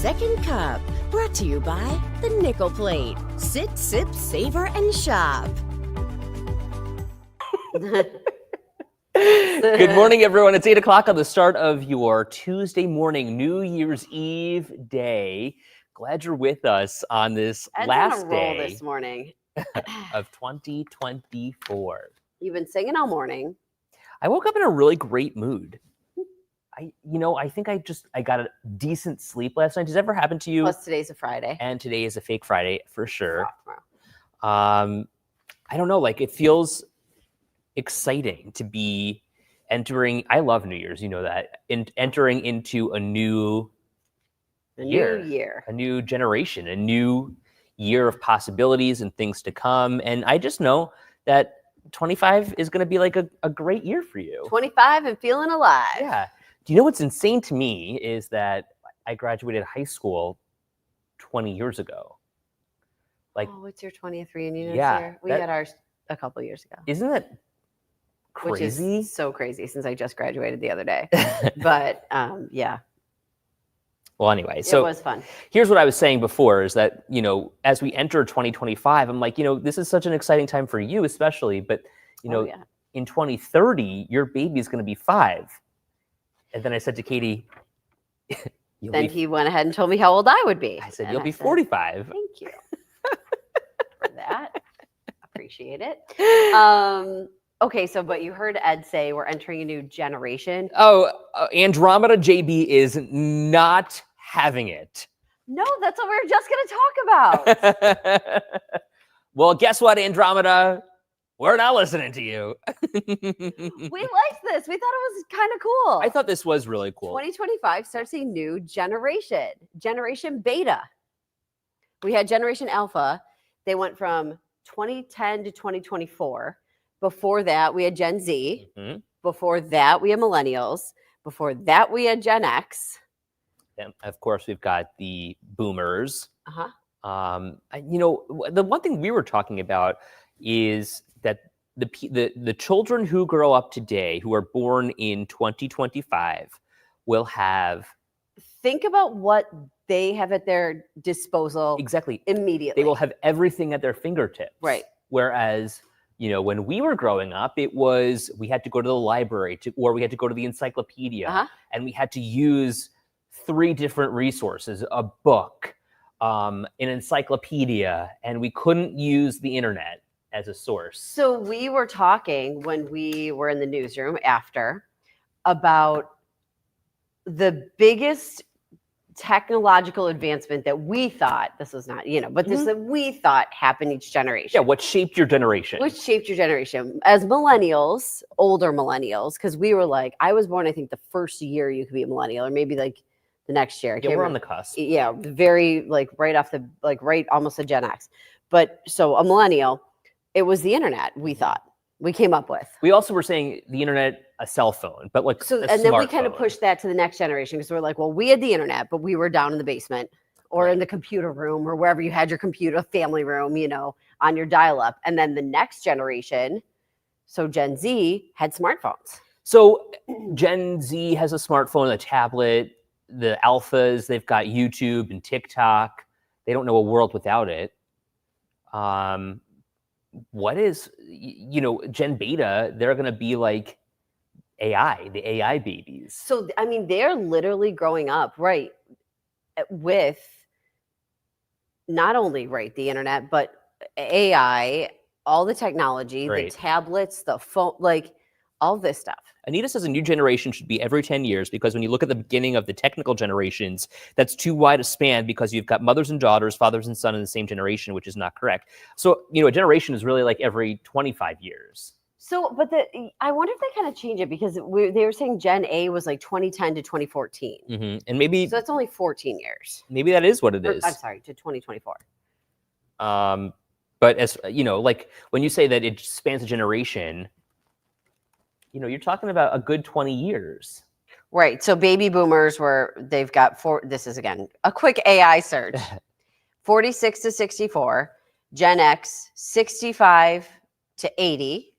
Second Cup, brought to you by the Nickel Plate. Sit, sip, savor, and shop. Good morning, everyone. It's 8 o'clock on the start of your Tuesday morning, New Year's Eve day. Glad you're with us on this Ed's last on a roll day this morning. of 2024. You've been singing all morning. I woke up in a really great mood. I think I got a decent sleep last night. Does it ever happen to you? Plus today's a Friday. And today is a fake Friday for sure. Tomorrow. I don't know, like it feels exciting to be entering. I love New Year's, you know that, entering into a new year, a new generation, a new year of possibilities and things to come. And I just know that 25 is going to be like a great year for you. 25 and feeling alive. Yeah. Do you know what's insane to me is that I graduated high school 20 years ago. Like, oh, what's your 20th reunion this yeah, year? We had ours a couple of years ago. Isn't that crazy? Which is so crazy since I just graduated the other day. But yeah. Well, anyway, so it was fun. Here's what I was saying before is that, as we enter 2025, I'm like, this is such an exciting time for you, especially, but, in 2030, your baby is going to be 5. And then I said to Katie, he went ahead and told me how old I would be. I said, you'll be 45. Thank you for that. Appreciate it. Okay, but you heard Ed say we're entering a new generation. Oh, Andromeda JB is not having it. No, that's what we were just going to talk about. Well, guess what, Andromeda? We're not listening to you. We liked this. We thought it was kind of cool. I thought this was really cool. 2025 starts a new generation, Generation Beta. We had Generation Alpha. They went from 2010 to 2024. Before that, we had Gen Z. Mm-hmm. Before that, we had Millennials. Before that, we had Gen X. And of course, we've got the Boomers. Uh-huh. The one thing we were talking about is that the children who grow up today, who are born in 2025, will have. Think about what they have at their disposal. Exactly. Immediately. They will have everything at their fingertips. Right. Whereas, when we were growing up, it was we had to go to the library or we had to go to the encyclopedia, and we had to use 3 different resources: a book, an encyclopedia, and we couldn't use the internet as a source. So we were talking when we were in the newsroom after about the biggest technological advancement that we thought, this was not, but this that we thought happened each generation. Yeah, what shaped your generation? What shaped your generation? As millennials, older millennials, because we were like, I was born, I think, the first year you could be a millennial, or maybe like the next year. Yeah, we're on the cusp. Yeah, very right off the, right almost a Gen X. But so a millennial, it was the internet, we thought. We came up with. We also were saying the internet, a cell phone, but like and then we kind of pushed that to the next generation because we're like, well, we had the internet, but we were down in the basement or in the computer room or wherever you had your computer, family room, on your dial-up. And then the next generation, so Gen Z, had smartphones. So Gen Z has a smartphone, a tablet. The alphas, they've got YouTube and TikTok. They don't know a world without it. What is, Gen Beta, they're going to be like AI, the AI babies. So, they're literally growing up, right, with not only, the internet, but AI, all the technology, the tablets, the phone, all this stuff. Anita says a new generation should be every 10 years because when you look at the beginning of the technical generations, that's too wide a span because you've got mothers and daughters, fathers and sons in the same generation, which is not correct. So, a generation is really like every 25 years. So, but I wonder if they kind of change it because they were saying Gen A was like 2010 to 2014. Mm-hmm. And maybe. So that's only 14 years. Maybe that is what it is. I'm sorry, to 2024. But as, like when you say that it spans a generation, you're talking about a good 20 years. Right. So baby boomers they've got this is again, a quick AI search, 46 to 64, Gen X, 65 to 80,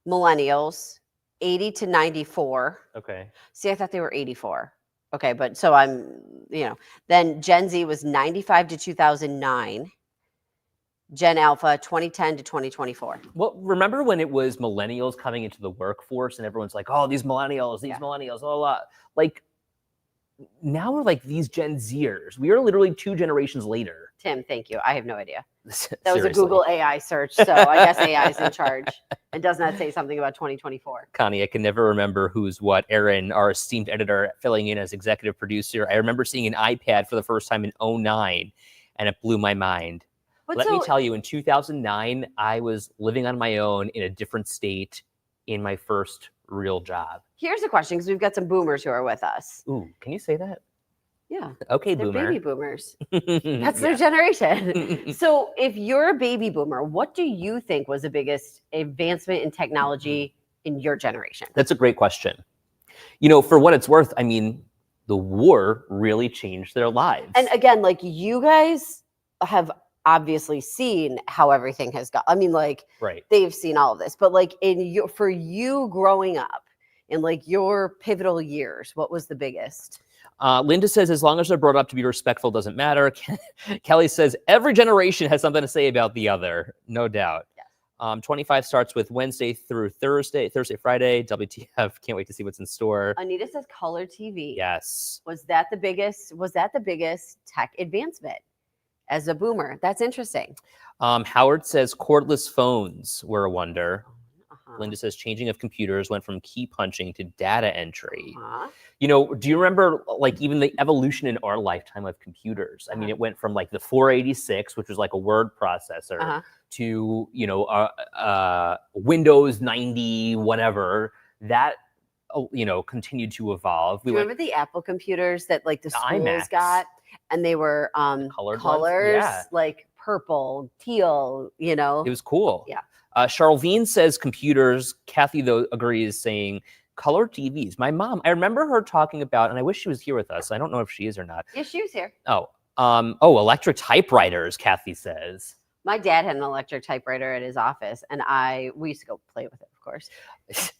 millennials, 80 to 94. Okay. See, I thought they were 84. Okay, but so I'm Then Gen Z was 95 to 2009. Gen Alpha, 2010 to 2024. Well, remember when it was millennials coming into the workforce and everyone's like, oh, these millennials, blah, blah. Like, now we're like these Gen Zers. We are literally 2 generations later. Tim, thank you. I have no idea. That Seriously. was a Google AI search, so I guess AI is in charge. And does not say something about 2024. Connie, I can never remember who's what. Erin, our esteemed editor, filling in as executive producer. I remember seeing an iPad for the first time in 2009, and it blew my mind. Let me tell you, in 2009, I was living on my own in a different state in my first real job. Here's a question, because we've got some boomers who are with us. Ooh, can you say that? Yeah. Okay, they're boomer. baby boomers. That's their generation. So if you're a baby boomer, what do you think was the biggest advancement in technology in your generation? That's a great question. For what it's worth, I mean, the war really changed their lives. And again, like, you guys have obviously seen how everything has got. I mean, like, right. They've seen all of this, but like for you growing up in like your pivotal years, what was the biggest? Linda says, as long as they're brought up to be respectful, doesn't matter. Kelly says, every generation has something to say about the other. No doubt. Yes. 25 starts with Wednesday through Thursday, Friday. WTF, can't wait to see what's in store. Anita says color TV. Yes. Was that the biggest tech advancement as a boomer? That's interesting. Howard says cordless phones were a wonder. Linda says changing of computers went from key punching to data entry. Do you remember like even the evolution in our lifetime of computers? I mean, it went from like the 486, which was like a word processor, to Windows 90, whatever. That continued to evolve. Do you remember the Apple computers that like the schools got, and they were colors, like purple, teal? It was cool. Yeah. Charlene says computers. Kathy, though, agrees, saying color TVs. My mom, I remember her talking about, and I wish she was here with us. I don't know if she is or not. Yeah, she was here. Electric typewriters, Kathy says. My dad had an electric typewriter at his office, and we used to go play with it, of course.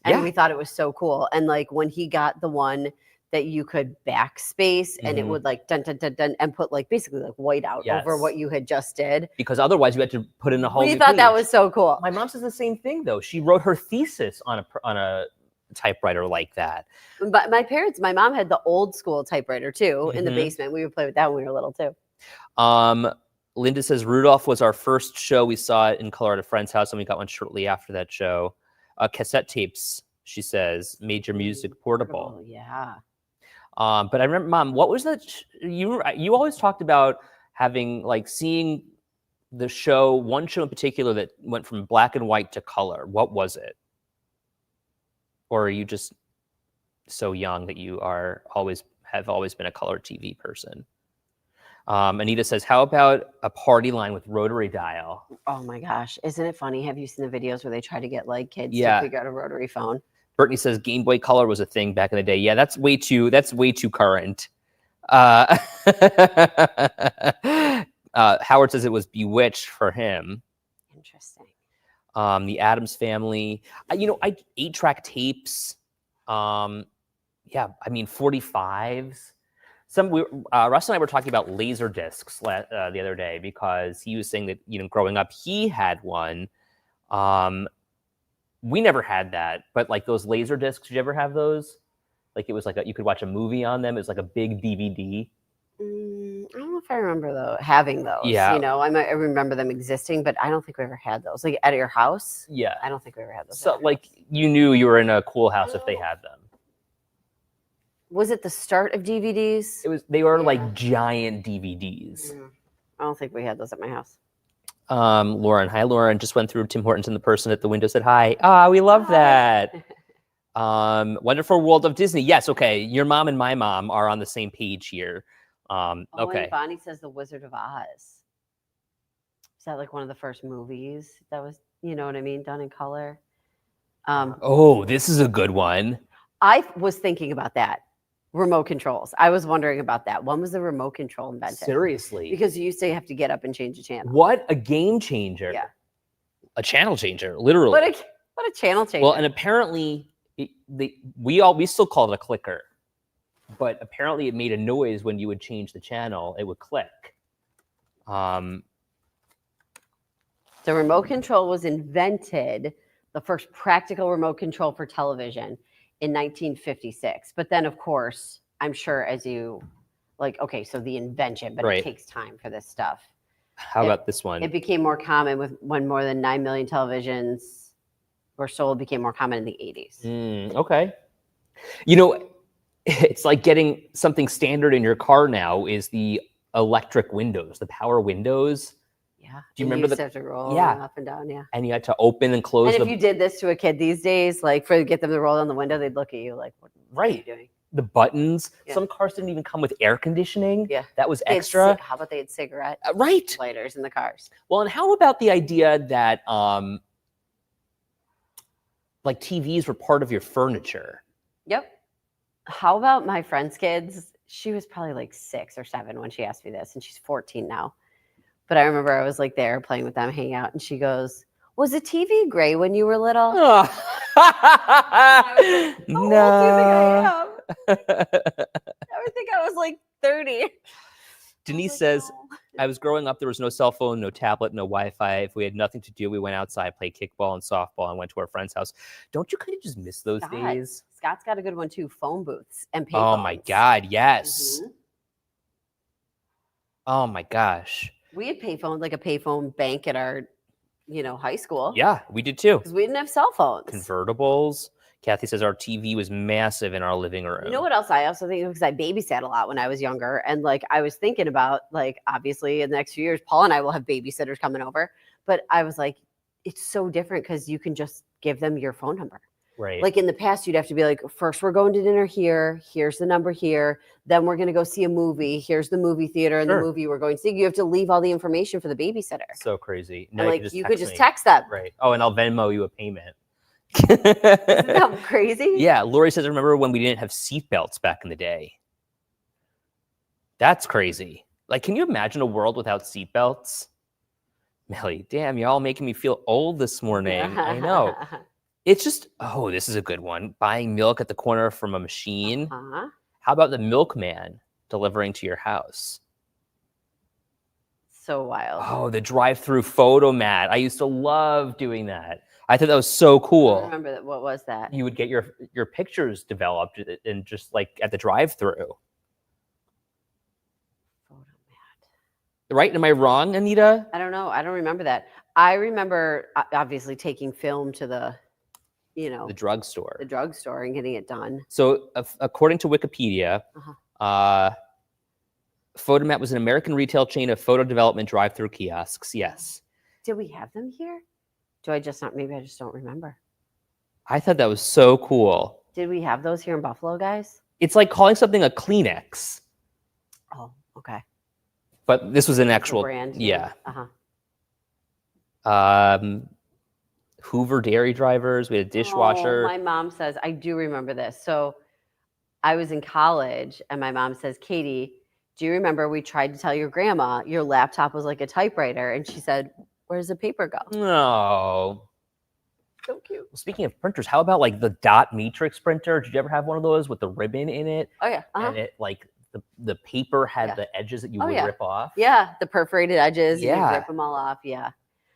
And we thought it was so cool. And like when he got the one that you could backspace and it would like dun dun dun dun and put like basically like white out over what you had just did. Because otherwise you had to put in a whole new thought page. That was so cool. My mom says the same thing though. She wrote her thesis on a typewriter like that. But my mom had the old school typewriter too in the basement. We would play with that when we were little too. Linda says Rudolph was our first show. We saw it in color at a friend's house and we got one shortly after that show. Cassette tapes, she says, made your music portable. Oh, yeah. But I remember, Mom, what was that? You always talked about having like seeing the show, one show in particular that went from black and white to color. What was it? Or are you just so young that you have always been a color TV person? Anita says, how about a party line with rotary dial? Oh my gosh. Isn't it funny? Have you seen the videos where they try to get like kids to figure out a rotary phone? Brittany says Game Boy Color was a thing back in the day. Yeah, that's way too current. Howard says it was Bewitched for him. Interesting. The Addams Family. 8-track tapes. 45s. Russ and I were talking about laser discs the other day because he was saying that growing up he had one. We never had that, but like those laser discs, did you ever have those? Like it was like you could watch a movie on them. It was like a big DVD. I don't know if I remember having those. Yeah. I remember them existing, but I don't think we ever had those. Like at your house? Yeah. I don't think we ever had those. So like you knew you were in a cool house if they had them. Was it the start of DVDs? They were like giant DVDs. Yeah. I don't think we had those at my house. Lauren. Hi, Lauren. Just went through Tim Hortons and the person at the window said hi. We love that. Wonderful World of Disney. Yes, okay. Your mom and my mom are on the same page here. Okay. And Bonnie says The Wizard of Oz. Is that like one of the first movies that was, you know what I mean, done in color? This is a good one. I was thinking about that. Remote controls. I was wondering about that. When was the remote control invented? Seriously. Because you used to have to get up and change a channel. What a game changer. Yeah. A channel changer, literally. What a channel changer. Well, and apparently we still call it a clicker. but apparently it made a noise when you would change the channel. It would click. The remote control was invented, the first practical remote control for television in 1956. But then, of course, I'm sure as you okay, so the invention, but it takes time for this stuff. How about this one? It became more common when more than 9 million televisions were sold, became more common in the 80s. Okay. It's like getting something standard in your car now is the electric windows, the power windows. Yeah. Do you remember you have to roll up and down? Yeah. And you had to open and close. And if you did this to a kid these days, to get them to roll down the window, they'd look at you like, what are you doing? The buttons. Yeah. Some cars didn't even come with air conditioning. Yeah. That was extra. How about they had cigarette lighters in the cars? Well, and how about the idea that TVs were part of your furniture? Yep. How about my friend's kids? She was probably 6 or 7 when she asked me this, and she's 14 now. But I remember I was there playing with them, hanging out, and she goes, "Was the TV gray when you were little?" Oh. I was no. How old do you think I am? I would think I was 30. Denise says, I was growing up, there was no cell phone, no tablet, no Wi-Fi. If we had nothing to do, we went outside, played kickball and softball, and went to our friend's house. Don't you kind of just miss those days? Scott's got a good one too, phone booths and payphones. Oh my God, yes. Mm-hmm. Oh my gosh. We had payphone, a payphone bank at our, high school. Yeah, we did too. Because we didn't have cell phones. Convertibles. Kathy says our TV was massive in our living room. You know what else I also think? Because I babysat a lot when I was younger. And I was thinking about obviously in the next few years, Paul and I will have babysitters coming over. But I was it's so different because you can just give them your phone number. Right. In the past, you'd have to be first we're going to dinner here. Here's the number here. Then we're going to go see a movie. Here's the movie theater and the movie we're going to see. You have to leave all the information for the babysitter. So crazy. Now you could just text them. Right. Oh, and I'll Venmo you a payment. Isn't that crazy? Yeah. Lori says, I remember when we didn't have seatbelts back in the day. That's crazy. Can you imagine a world without seatbelts? Melly, damn, you're all making me feel old this morning. I know. It's just, this is a good one. Buying milk at the corner from a machine. Uh-huh. How about the milkman delivering to your house? So wild. Oh, the drive-through photomat. I used to love doing that. I thought that was so cool. I remember that. What was that? You would get your pictures developed and just at the drive-through. Photomat. Right? Am I wrong, Anita? I don't know. I don't remember that. I remember obviously taking film to the drugstore. The drugstore and getting it done. So according to Wikipedia, Photomat was an American retail chain of photo development drive-through kiosks. Yes. Did we have them here? Do I just not? Maybe I just don't remember. I thought that was so cool. Did we have those here in Buffalo, guys? It's like calling something a Kleenex. Oh, okay. But this was an actual brand. Yeah. Uh-huh. Hoover dairy drivers. We had a dishwasher. My mom says, I do remember this. So I was in college and my mom says, Katie, do you remember we tried to tell your grandma your laptop was like a typewriter? And she said, where's the paper go? No. So cute. Well, speaking of printers, how about the dot matrix printer? Did you ever have one of those with the ribbon in it? Oh, yeah. Uh-huh. And it the paper had the edges that you would rip off? Yeah, the perforated edges. Yeah. You rip them all off. Yeah.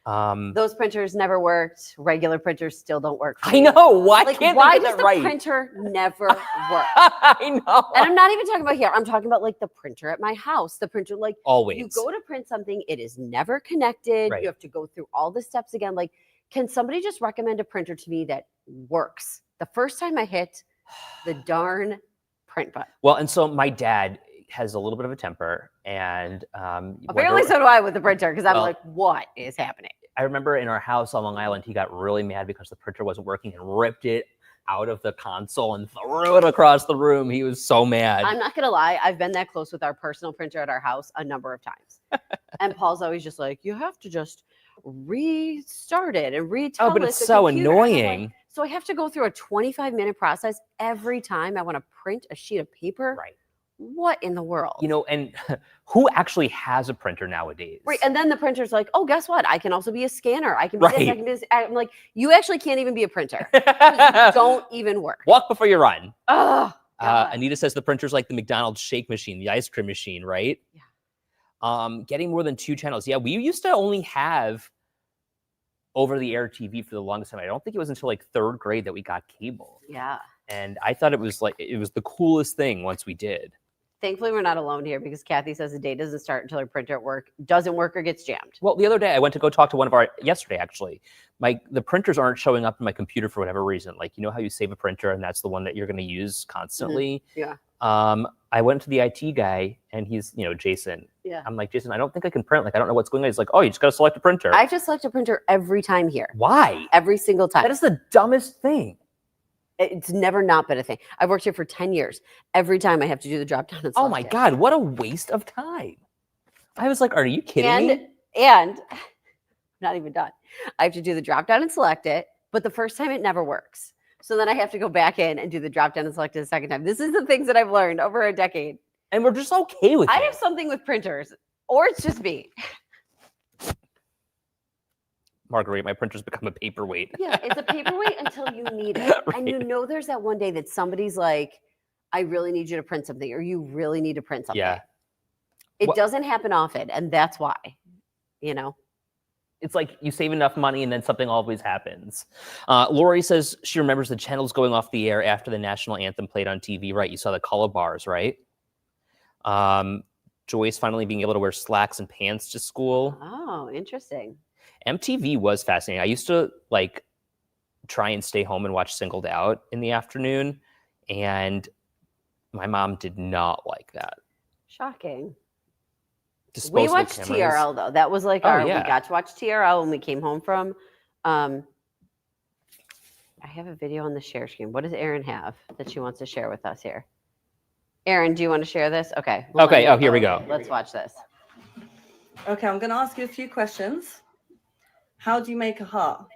Those printers never worked. Regular printers still don't work. I know. Why can't why they get does that right? The printer never work? I know. And I'm not even talking about here. I'm talking about the printer at my house. The printer, always. You go to print something, it is never connected. Right. You have to go through all the steps again. Can somebody just recommend a printer to me that works? The first time I hit the darn print button. Well, and so my dad has a little bit of a temper, and apparently so do I with the printer, because I'm what is happening? I remember in our house on Long Island, he got really mad because the printer wasn't working and ripped it out of the console and threw it across the room. He was so mad. I'm not gonna lie, I've been that close with our personal printer at our house a number of times. And Paul's always just you have to just restart it and retell. Oh, but it's so annoying. So I have to go through a 25-minute process every time I want to print a sheet of paper. Right. What in the world? And who actually has a printer nowadays? Right. And then the printer's oh, guess what? I can also be a scanner. I can be this, I can be this. I'm you actually can't even be a printer. Don't even work. Walk before you run. Oh, Anita says the printer's like the McDonald's shake machine, the ice cream machine, right? Yeah. Getting more than 2 channels. Yeah, we used to only have over-the-air TV for the longest time. I don't think it was until like 3rd grade that we got cable. Yeah. And I thought it was the coolest thing once we did. Thankfully, we're not alone here because Kathy says the day doesn't start until her printer doesn't work or gets jammed. Well, the other day I went to go talk to yesterday actually. The printers aren't showing up in my computer for whatever reason. Like, you know how you save a printer and that's the one that you're going to use constantly? Yeah. I went to the IT guy and he's, Jason. Yeah. I'm like, Jason, I don't think I can print. Like, I don't know what's going on. He's like, oh, you just got to select a printer. I just select a printer every time here. Why? Every single time. That is the dumbest thing. It's never not been a thing. I've worked here for 10 years. Every time I have to do the drop down and select Oh my God, what a waste of time. I was like, are you kidding me? And not even done. I have to do the drop down and select it, but the first time it never works. So then I have to go back in and do the drop down and select it a second time. This is the things that I've learned over a decade. And we're just okay with it. I have something with printers, or it's just me. Marguerite, my printer's become a paperweight. Yeah, it's a paperweight until you need it. Right. And there's that one day that somebody's like, I really need you to print something, or you really need to print something. Yeah. It doesn't happen often, and that's why, It's like you save enough money and then something always happens. Lori says she remembers the channels going off the air after the national anthem played on TV, right? You saw the color bars, right? Joyce finally being able to wear slacks and pants to school. Oh, interesting. MTV was fascinating. I used to try and stay home and watch Singled Out in the afternoon, and my mom did not like that. Shocking. Disposable We watched cameras. TRL though. That was we got to watch TRL when we came home from. I have a video on the share screen. What does Erin have that she wants to share with us here? Erin, do you want to share this? Okay. Okay. Oh, here we go. Let's watch this. Okay, I'm going to ask you a few questions. How do you make a heart?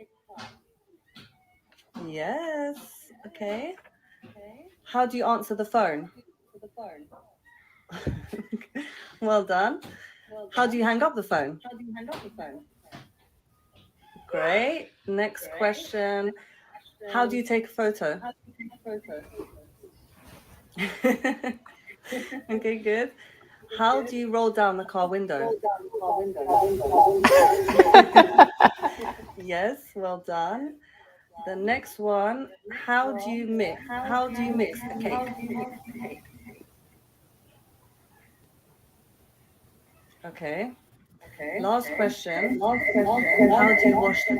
Yes. Okay. How do you answer the phone? Well done. How do you hang up the phone? Great. Next question. How do you take a photo? Okay, good. How do you roll down the car window? Yes, well done. The next one, how do you mix the cake? Okay. Last question. How do you wash them?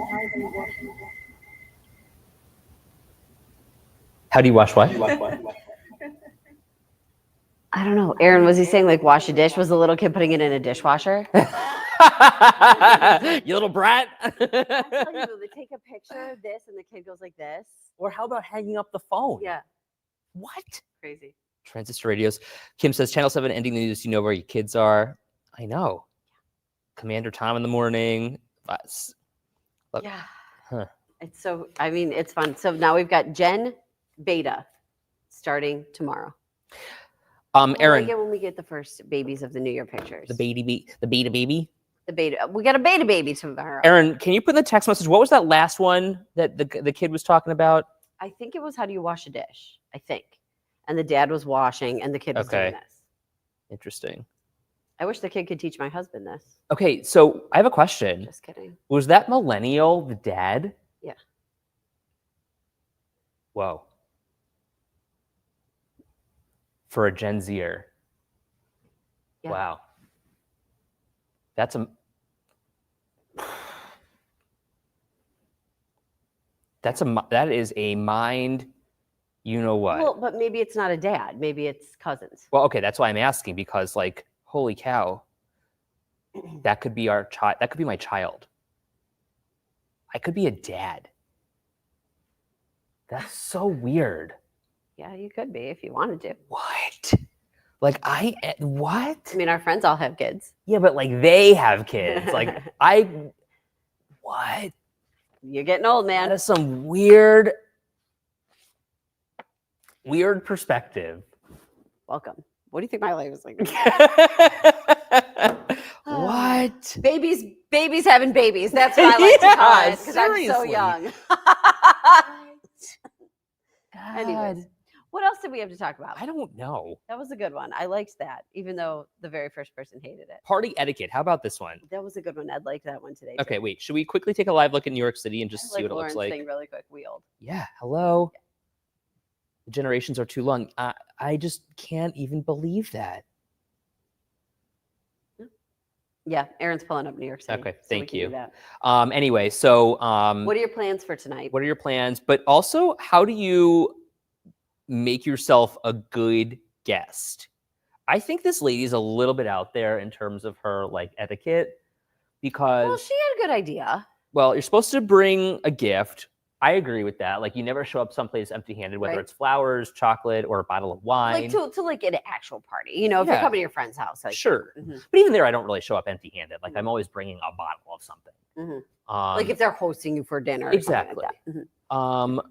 How do you wash what? I don't know. Erin, was he saying wash a dish? Was the little kid putting it in a dishwasher? You little brat. I tell you, they take a picture of this and the kid goes like this. Or how about hanging up the phone? Yeah. What? Crazy. Transistor radios. Kim says, Channel 7 ending the news. You know where your kids are. I know. Commander Tom in the morning. Yeah. Huh. It's it's fun. So now we've got Gen Beta starting tomorrow. Erin. When we get the first babies of the New Year pictures. The beta baby. The beta. We got a beta baby tomorrow. Erin, can you put in the text message? What was that last one that the kid was talking about? I think it was how do you wash a dish? I think. And the dad was washing and the kid was doing this. Interesting. I wish the kid could teach my husband this. Okay, so I have a question. Just kidding. Was that millennial the dad? Yeah. Whoa. For a Gen Zer. Yeah. Wow. That is a mind, you know what? Well, but maybe it's not a dad. Maybe it's cousins. Well, okay, that's why I'm asking, because holy cow, that could be our child. That could be my child. I could be a dad. That's so weird. Yeah, you could be if you wanted to. What? What? I mean, our friends all have kids. Yeah, but they have kids. What? You're getting old, man. That is some weird perspective. Welcome. What do you think my life was like? What? Babies having babies. That's what I like to call it because I'm so young. God. Anyways, What else did we have to talk about? I don't know. That was a good one. I liked that, even though the very first person hated it. Party etiquette. How about this one? That was a good one. I'd like that one today. Okay, too. wait. Should we quickly take a live look in New York City and just I see like what it Lauren's looks like? thing really quick. Wheeled. Yeah. Hello. The generations are too long. I just can't even believe that. Yeah, Aaron's pulling up New York City. Okay, so we thank can do you. that. Anyway, so What are your plans for tonight? what are your plans? But also, how do you make yourself a good guest? I think this lady's a little bit out there in terms of her like etiquette because Well, she had a good idea. well, you're supposed to bring a gift. I agree with that. Like you never show up someplace empty-handed, whether Right. it's flowers, chocolate, or a bottle of wine. Like to like an actual party. You know, if you're Yeah. coming to your friend's house. Like, Sure. Mhm. But even there, I don't really show up empty-handed. Like I'm always bringing a bottle of something. Mhm. Um, Like if they're hosting you for dinner. Or exactly. Something like that.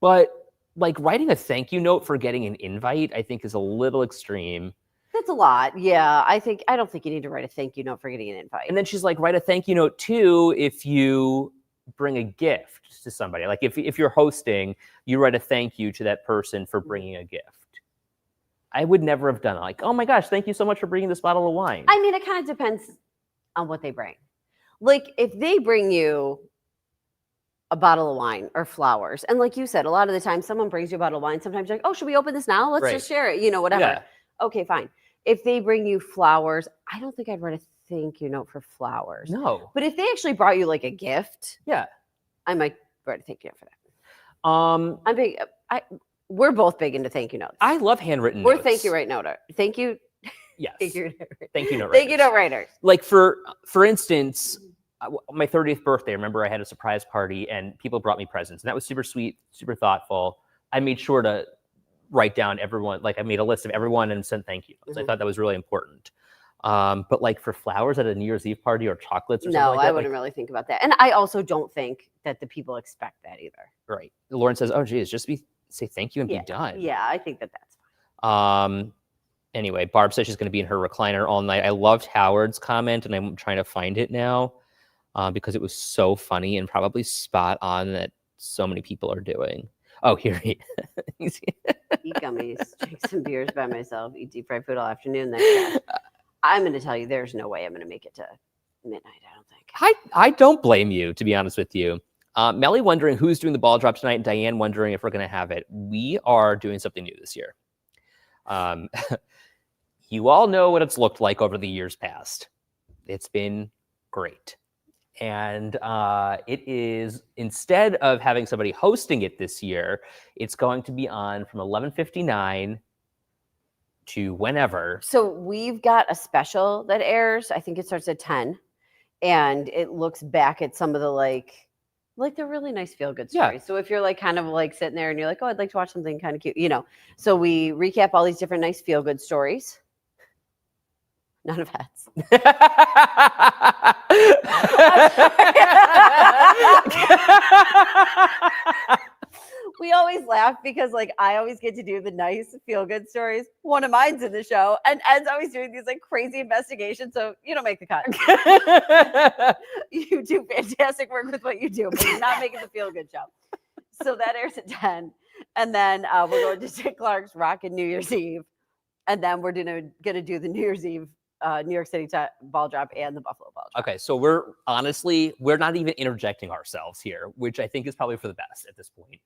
But like writing a thank you note for getting an invite, I think is a little extreme. That's a lot. Yeah. I don't think you need to write a thank you note for getting an invite. And then she's like, write a thank you note too if you bring a gift to somebody. Like if you're hosting, you write a thank you to that person for bringing a gift. I would never have done it. Like, oh my gosh, thank you so much for bringing this bottle of wine. I mean, it kind of depends on what they bring. Like if they bring you a bottle of wine or flowers, and like you said, a lot of the time someone brings you a bottle of wine, sometimes you're like, oh, should we open this now? Let's Right. just share it, whatever. Yeah. Okay, fine. If they bring you flowers, I don't think I'd write a thank you note for flowers. No. But if they actually brought you like a gift, Yeah. I might write a thank you note for that. I'm big. We're both big into thank you notes. I love handwritten We're notes. thank you right note. Thank you. Yes. Thank you. Thank you note Thank you writers. note writers. Like for instance, my 30th birthday, I remember I had a surprise party and people brought me presents, and that was super sweet, super thoughtful. I made sure to write down everyone, like I made a list of everyone and sent thank you notes. I thought that was really important. But like for flowers at a New Year's Eve party or chocolates or something No, like that, I wouldn't really think about that. And I also don't think that the people expect that either. Right. Lauren says, oh geez, just say thank you and be done. Yeah, I think that's fine. Anyway, Barb says she's going to be in her recliner all night. I loved Howard's comment, and I'm trying to find it now because it was so funny and probably spot on that so many people are doing. Oh, here he is. Eat gummies, drink some beers by myself, eat deep fried food all afternoon. Then I'm going to tell you, there's no way I'm going to make it to midnight. I don't think. I don't blame you, to be honest with you. Melly wondering who's doing the ball drop tonight, and Diane wondering if we're going to have it. We are doing something new this year. You all know what it's looked like over the years past. It's been great. And it is, instead of having somebody hosting it this year, it's going to be on from 11:59 to whenever. So we've got a special that airs. I think it starts at 10, and it looks back at some of the like they're really nice feel good stories. Yeah. So if you're like kind of like sitting there and you're like, oh, I'd like to watch something kind of cute, So we recap all these different nice feel good stories. None of hats. We always laugh because like I always get to do the nice feel good stories. One of mine's in the show, and Ed's always doing these like crazy investigations. So you don't make the cut. You do fantastic work with what you do, but you're not making the feel good show. So that airs at 10, and then we're going to Dick Clark's Rockin' New Year's Eve, and then we're gonna do the New Year's Eve New York City ball drop and the Buffalo ball drop. Okay, so we're not even interjecting ourselves here, which I think is probably for the best at this point.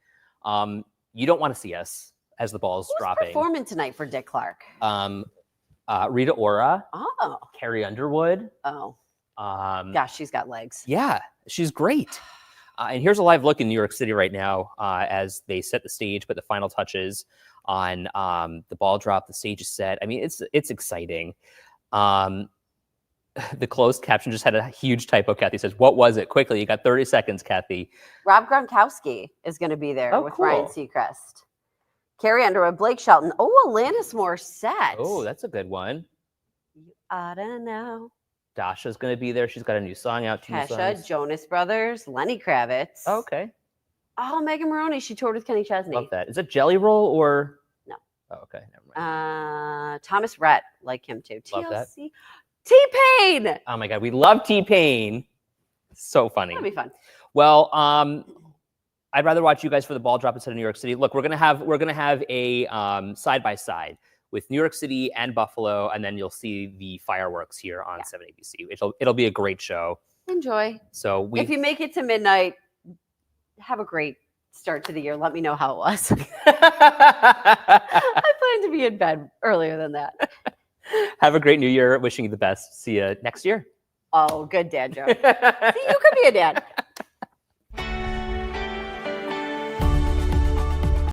You don't want to see us as the ball's Who's dropping. performing tonight for Dick Clark? Rita Ora, Oh, Carrie Underwood. gosh, she's got legs. Yeah, she's great. And here's a live look in New York City right now as they set the stage, put the final touches on the ball drop. The stage is set. I mean, it's exciting. The closed caption just had a huge typo. Kathy says, what was it? Quickly, you got 30 seconds, Kathy. Rob Gronkowski is going to be there with cool. Ryan Seacrest. Carrie Underwood, Blake Shelton. Oh, Alanis Morissette. Oh, that's a good one. I don't know. Dasha's going to be there. She's got a new song out. Kesha, Jonas Brothers, Lenny Kravitz. Oh, okay. Oh, Megan Maroney. She toured with Kenny Chesney. Love that. Is it Jelly Roll or? No. Oh, okay. Never mind. Thomas Rhett, like him too. Love that. TLC. T-Pain. Oh my God. We love T-Pain. So funny. That'll be fun. Well, I'd rather watch you guys for the ball drop instead of New York City. Look, we're gonna have a side by side with New York City and Buffalo, and then you'll see the fireworks here on 7 ABC. It'll be a great show. Enjoy. So if you make it to midnight, have a great start to the year. Let me know how it was. I plan to be in bed earlier than that. Have a great New Year. Wishing you the best. See you next year. Oh, good dad joke. See, you could be a dad.